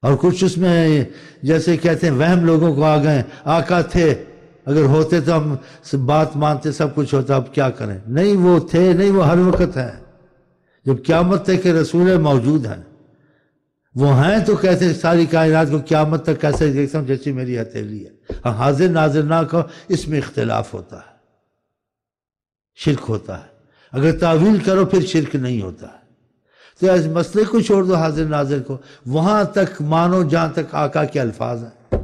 اور کچھ اس میں جیسے کہتے ہیں وہم لوگوں کو آ گئے، آقا تھے، اگر ہوتے تو ہم بات مانتے، سب کچھ ہوتا، اب کیا کریں؟ نہیں وہ تھے، نہیں وہ ہر وقت ہیں، جب قیامت تک کہ رسول موجود ہیں، وہ ہیں تو کہتے ہیں ساری کائنات کو قیامت تک کیسے دیکھتا ہوں جیسی میری ہتھیلی ہے۔ حاضر ناظر نہ کہو، اس میں اختلاف ہوتا ہے، شرک ہوتا ہے۔ اگر تعویل کرو پھر شرک نہیں ہوتا ہے۔ تو اس مسئلے کو چھوڑ دو، حاضر ناظر کو، وہاں تک مانو جہاں تک آقا کے الفاظ ہیں،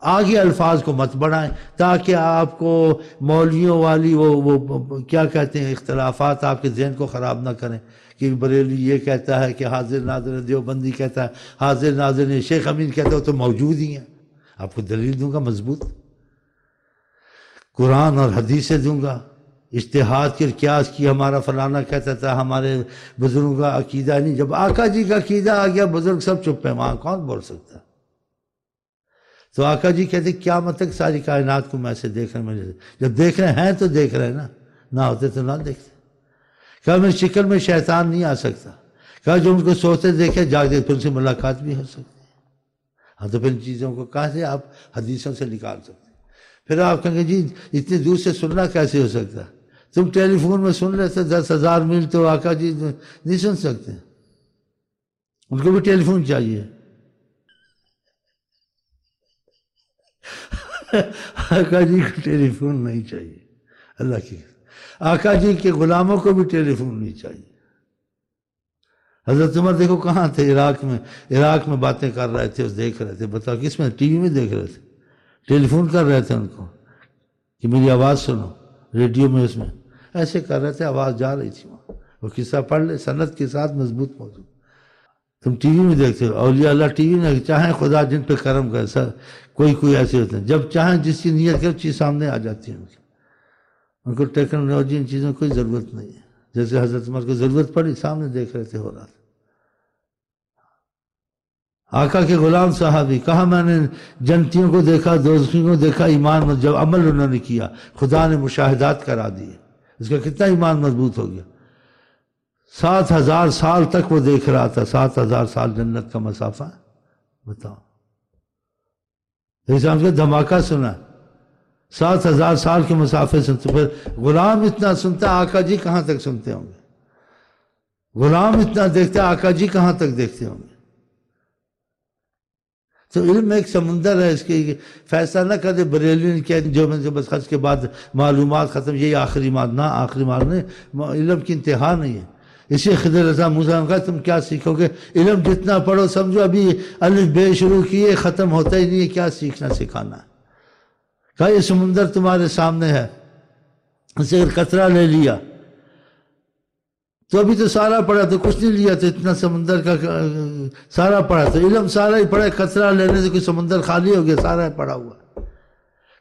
آگے الفاظ کو مت بڑھائیں تاکہ آپ کو مولویوں والی وہ کیا کہتے ہیں اختلافات آپ کے ذہن کو خراب نہ کریں کہ بریلی یہ کہتا ہے کہ حاضر ناظر ہے، دیوبندی کہتا ہے حاضر ناظر ہے، شیخ امین کہتا ہے تو موجود ہی ہیں۔ آپ کو دلیل دوں گا مضبوط، قرآن اور حدیث دوں گا، اجتہاد کی قیاس کی، ہمارا فلانا کہتا تھا، ہمارے بزرگوں کا عقیدہ نہیں۔ جب آقا جی کا عقیدہ آ گیا بزرگ سب چپ ہیں، وہاں کون بول سکتا؟ تو آقا جی کہتے قیامت تک ساری کائنات کو میں سے دیکھ رہے ہیں، جب دیکھ رہے ہیں تو دیکھ رہے ہیں نا، نہ ہوتے تو نہ دیکھتے۔ کہا میری شکل میں شیطان نہیں آ سکتا، کہا جو ان کو سوتے دیکھے جاگتے پھر ان سے ملاقات بھی ہو سکتی ہے۔ ہاں تو پھر ان چیزوں کو کہاں سے آپ حدیثوں سے نکال سکتے؟ پھر آپ کہیں گے جی اتنی دور سے سننا کیسے ہو سکتا؟ تم ٹیلی فون میں سن لیتے 10,000 میل، تو آقا جی نہیں سن سکتے؟ ان کو بھی ٹیلی فون چاہیے۔ آقا جی کو ٹیلی فون نہیں چاہیے، اللہ کی آقا جی کے غلاموں کو بھی ٹیلی فون نہیں چاہیے۔ حضرت عمر دیکھو کہاں تھے، عراق میں باتیں کر رہے تھے، دیکھ رہے تھے، بتاؤ کس میں؟ ٹی وی میں دیکھ رہے تھے، ٹیلی فون کر رہے تھے ان کو کہ میری آواز سنو، ریڈیو میں اس میں ایسے کر رہے تھے، آواز جا رہی تھی وہاں۔ وہ قصہ پڑھ لے سند کے ساتھ مضبوط موضوع۔ تم ٹی وی میں دیکھتے ہو، اولیاء اللہ ٹی وی میں چاہیں خدا جن پہ کرم کرے، سر کوئی ایسے ہوتے ہیں جب چاہیں جس کی نیت کرو چیز سامنے آ جاتی ہے ان کو ٹیکنالوجی ان چیزوں کی کوئی ضرورت نہیں ہے۔ جیسے حضرت عمر کو ضرورت پڑی سامنے دیکھ رہے تھے، ہو رہا تھا۔ آقا کے غلام صحابی، کہا میں نے جنتیوں کو دیکھا، دوزخیوں کو دیکھا، ایمان مضبوط، جب عمل انہوں نے کیا خدا نے مشاہدات کرا دیے، اس کا کتنا ایمان مضبوط ہو گیا۔ 7,000 سال تک وہ دیکھ رہا تھا، 7,000 سال جنت کا مسافہ، بتاؤ اسلام کا دھماکہ سنا، 7,000 سال کے مسافے سنتے، پھر غلام اتنا سنتا، آقا جی کہاں تک سنتے ہوں گے؟ غلام اتنا دیکھتا، آقا جی کہاں تک دیکھتے ہوں گے؟ تو علم ایک سمندر ہے، اس کی فیصلہ نہ کر دے بریلی نے کہہ جو میں بس خرچ کے بعد معلومات ختم، یہی آخری مات، نہ آخری مات نہیں، علم کی انتہا نہیں ہے۔ اسی خضر رضا موسیٰ نے کہا تم کیا سیکھو گے؟ علم جتنا پڑھو سمجھو ابھی الف بے شروع کیے ختم ہوتا ہی نہیں ہے، کیا سیکھنا سکھانا ہے؟ کہا یہ سمندر تمہارے سامنے ہے، اسے اگر قطرہ لے لیا تو ابھی تو سارا پڑھا تو کچھ نہیں لیا، تو اتنا سمندر کا سارا پڑھا تو علم سارا ہی پڑھا، قطرہ لینے سے کوئی سمندر خالی ہو گیا، سارا ہی پڑھا ہوا۔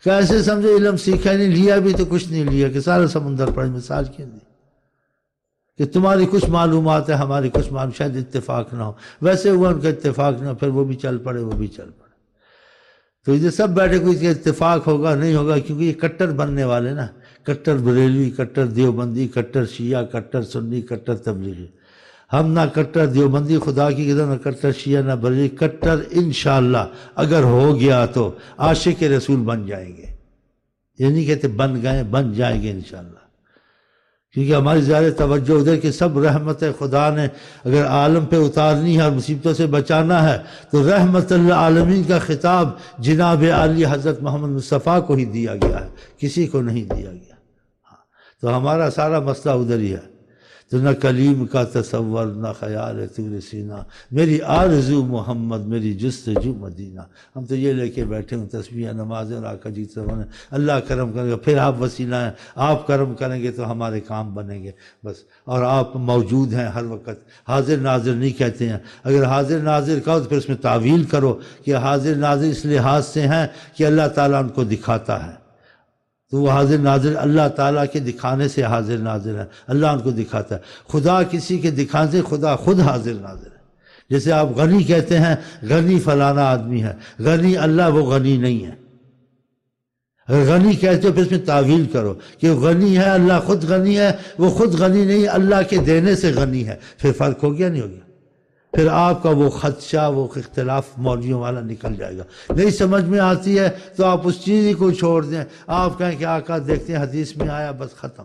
کہ ایسے سمجھو علم سیکھا نہیں، لیا بھی تو کچھ نہیں لیا کہ سارا سمندر پڑھا۔ مثال کیوں دی کہ تمہاری کچھ معلومات ہے، ہماری کچھ معلومات شاید اتفاق نہ ہو، ویسے ہوا ان کا اتفاق نہ ہو، پھر وہ بھی چل پڑے، وہ بھی چل پڑے۔ تو یہ سب بیٹھے کوئی اتفاق ہوگا نہیں ہوگا، کیونکہ یہ کٹر بننے والے نا، کٹر بریلوی، کٹر دیوبندی، کٹر شیعہ، کٹر سنی، کٹر تبلیغی۔ ہم نہ کٹر دیوبندی خدا کی قسم، نہ کٹر شیعہ، نہ بریلوی، کٹر انشاءاللہ اگر ہو گیا تو عاشق رسول بن جائیں گے۔ یہ نہیں کہتے بن گئے، بن جائیں گے انشاءاللہ، کیونکہ ہماری زیادہ توجہ ادھر کہ سب رحمت خدا نے اگر عالم پہ اتارنی ہے اور مصیبتوں سے بچانا ہے تو رحمت للعالمین کا خطاب جناب عالی حضرت محمد مصطفیٰ کو ہی دیا گیا ہے، کسی کو نہیں دیا گیا۔ تو ہمارا سارا مسئلہ ادھر ہی ہے۔ تو نہ کلیم کا تصور، نہ خیال طور سینہ، میری آرزو محمد، میری جستجو مدینہ۔ ہم تو یہ لے کے بیٹھے ہوں تسبیح نمازیں اور آقا جی سے اللہ کرم کرے گا، پھر آپ وسیلہ ہیں، آپ کرم کریں گے تو ہمارے کام بنیں گے بس۔ اور آپ موجود ہیں ہر وقت، حاضر ناظر نہیں کہتے ہیں۔ اگر حاضر ناظر کہو تو پھر اس میں تعویل کرو کہ حاضر ناظر اس لحاظ سے ہیں کہ اللہ تعالیٰ ان کو دکھاتا ہے، تو وہ حاضر ناظر اللہ تعالیٰ کے دکھانے سے حاضر ناظر ہے، اللہ ان کو دکھاتا ہے۔ خدا کسی کے دکھانے سے، خدا خود حاضر ناظر ہے۔ جیسے آپ غنی کہتے ہیں، غنی فلانا آدمی ہے، غنی اللہ وہ غنی نہیں ہے۔ اگر غنی کہتے ہو پھر اس میں تعویل کرو کہ غنی ہے، اللہ خود غنی ہے، وہ خود غنی نہیں، اللہ کے دینے سے غنی ہے، پھر فرق ہو گیا نہیں ہو گیا؟ پھر آپ کا وہ خدشہ وہ اختلاف مولویوں والا نکل جائے گا. نہیں سمجھ میں آتی ہے تو آپ اس چیز کو چھوڑ دیں. آپ کہیں کہ آقا دیکھتے ہیں حدیث میں آیا بس ختم.